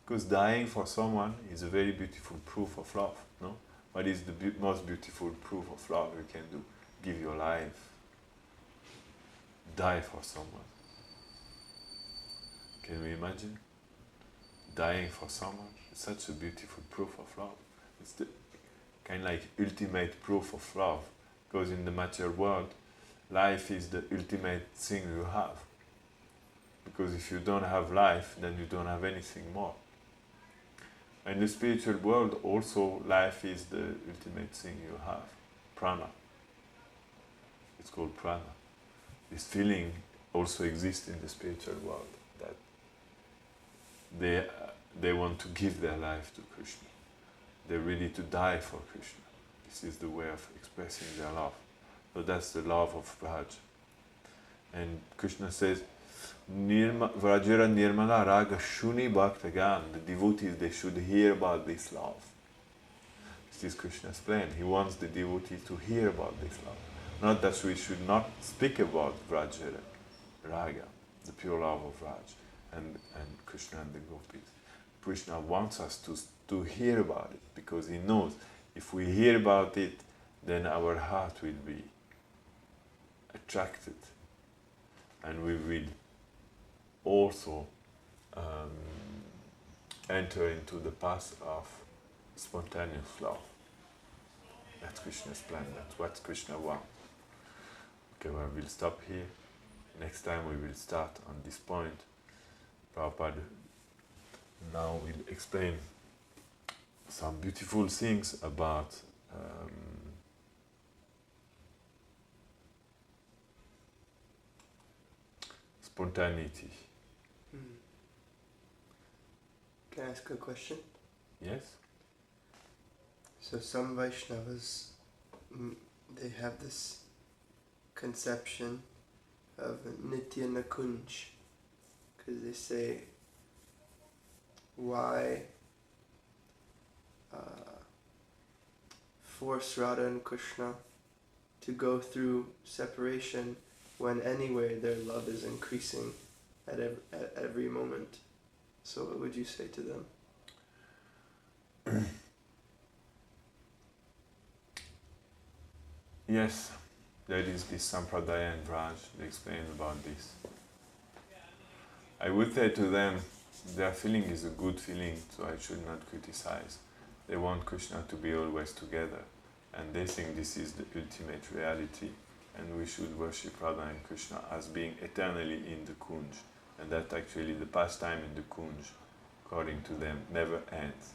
Because dying for someone is a very beautiful proof of love, no? What is the most beautiful proof of love you can do? Give your life. Die for someone. Can we imagine? Dying for someone? It's such a beautiful proof of love. It's the kind of like ultimate proof of love. Because in the material world, life is the ultimate thing you have. Because if you don't have life, then you don't have anything more. In the spiritual world, also, life is the ultimate thing you have. Prana. It's called prana. This feeling also exists in the spiritual world, that they want to give their life to Krishna. They're ready to die for Krishna. This is the way of expressing their love. So that's the love of Raj. And Krishna says, Vrajera Nirmala Raga Shuni Bhaktagan. The devotees, they should hear about this love. This is Krishna's plan. He wants the devotees to hear about this love. Not that we should not speak about Vrajera Raga, the pure love of Raj, and Krishna and the gopis. Krishna wants us to hear about it, because he knows if we hear about it, then our heart will be attracted, and we will also enter into the path of spontaneous love. That's Krishna's plan, that's what Krishna wants. Okay, well, we'll stop here. Next time we will start on this point. Prabhupada now will explain some beautiful things about spontaneity. Can I ask a question? Yes? So some Vaishnavas, they have this conception of Nitya Nakunj, because they say, why force Radha and Krishna to go through separation when anyway their love is increasing at every moment? So what would you say to them? Yes, there is this Sampradaya and Raj, they explain about this. I would say to them, their feeling is a good feeling, so I should not criticize. They want Krishna to be always together, and they think this is the ultimate reality, and we should worship Radha and Krishna as being eternally in the Kunj, and that actually the pastime in the Kunj, according to them, never ends.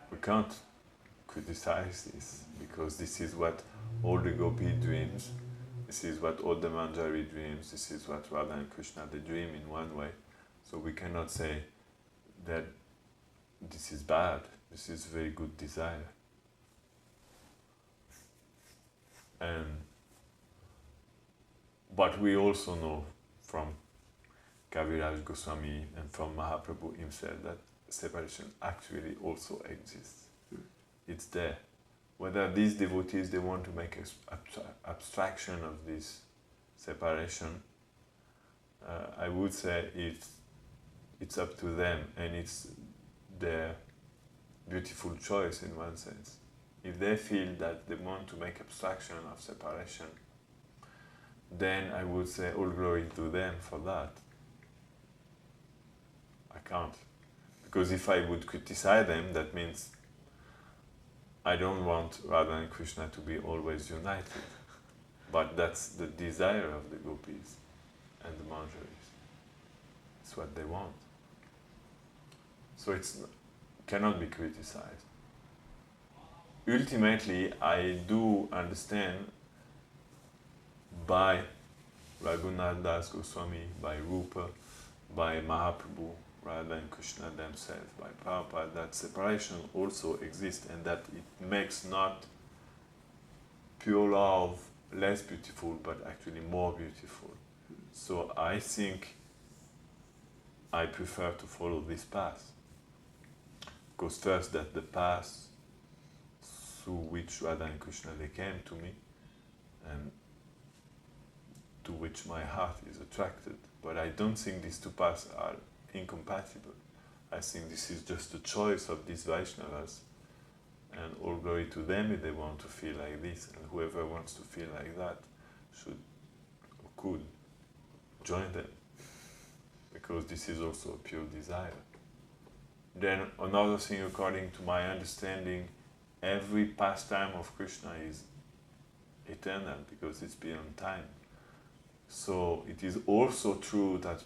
We can't criticize this, because this is what all the gopi dreams, this is what all the Manjari dreams, this is what Radha and Krishna, they dream in one way. So we cannot say that this is bad, this is very good desire. But we also know from Kaviraj Goswami and from Mahaprabhu himself that separation actually also exists. It's there. Whether these devotees, they want to make abstraction of this separation, I would say it's up to them, and it's their beautiful choice in one sense. If they feel that they want to make abstraction of separation, then I would say all glory to them for that. I can't. Because if I would criticize them, that means I don't want Radha and Krishna to be always united. But that's the desire of the gopis and the manjaris. It's what they want. So it cannot be criticized. Ultimately, I do understand by Raghunath Das Goswami, by Rupa, by Mahaprabhu, Radha and Krishna themselves, by Prabhupada, that separation also exists, and that it makes not pure love less beautiful, but actually more beautiful. So I think I prefer to follow this path. Because first, that the path through which Radha and Krishna they came to me, and to which my heart is attracted. But I don't think these two paths are incompatible. I think this is just a choice of these Vaishnavas, and all glory to them if they want to feel like this, and whoever wants to feel like that should or could join them, because this is also a pure desire. Then another thing, according to my understanding, every pastime of Krishna is eternal because it's beyond time. So it is also true that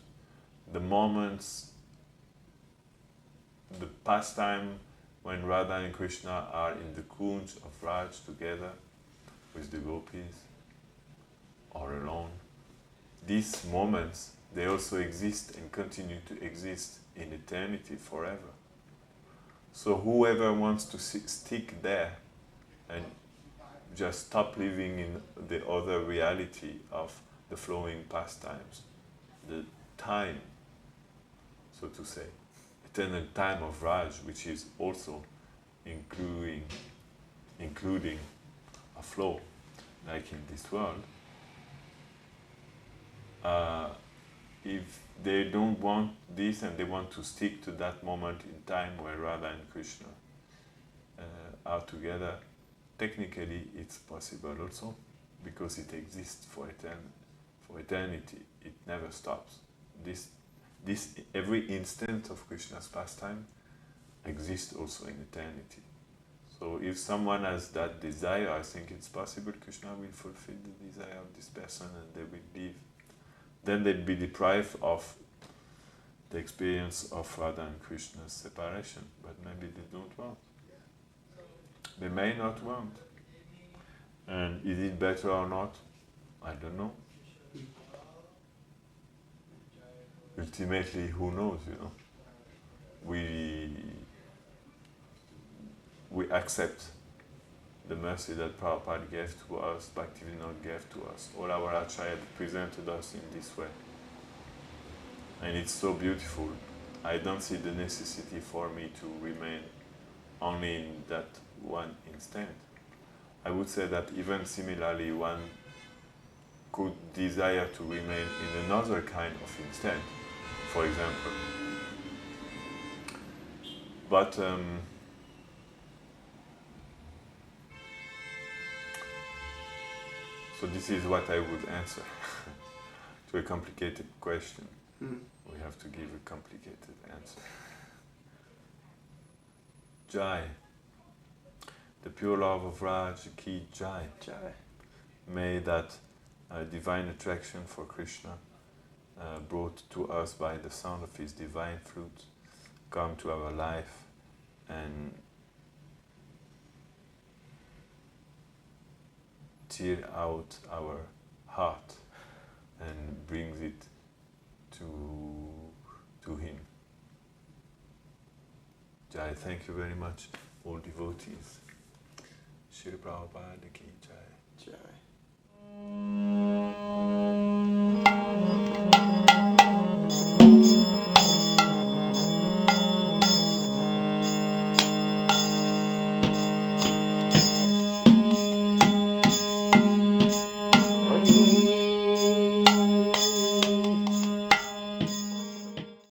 the moments, the pastime when Radha and Krishna are in the kunj of Raj together with the gopis or alone, these moments, they also exist and continue to exist in eternity forever. So whoever wants to stick there and just stop living in the other reality of the flowing pastimes, the time, so to say, eternal time of Raj, which is also including a flow, like in this world, if they don't want this and they want to stick to that moment in time where Radha and Krishna are together, technically it's possible also, because it exists for eternity. It never stops. This every instant of Krishna's pastime exists also in eternity. So if someone has that desire, I think it's possible Krishna will fulfill the desire of this person and they will live. Then they'd be deprived of the experience of Radha and Krishna's separation, but maybe they don't want. They may not want. And is it better or not? I don't know. Ultimately, who knows, you know? We accept the mercy that Prabhupada gave to us, Bhaktivinoda gave to us. All our Acharya presented us in this way. And it's so beautiful. I don't see the necessity for me to remain only in that one instant. I would say that even similarly, one could desire to remain in another kind of instant, for example. But so this is what I would answer to a complicated question. We have to give a complicated answer. Jai. The pure love of Raj, Ki Jai. Jai. May that divine attraction for Krishna brought to us by the sound of his divine flute come to our life and tear out our heart and brings it to him. Jai, thank you very much, all devotees. Shri Prabhupada Ki Jai. Jai.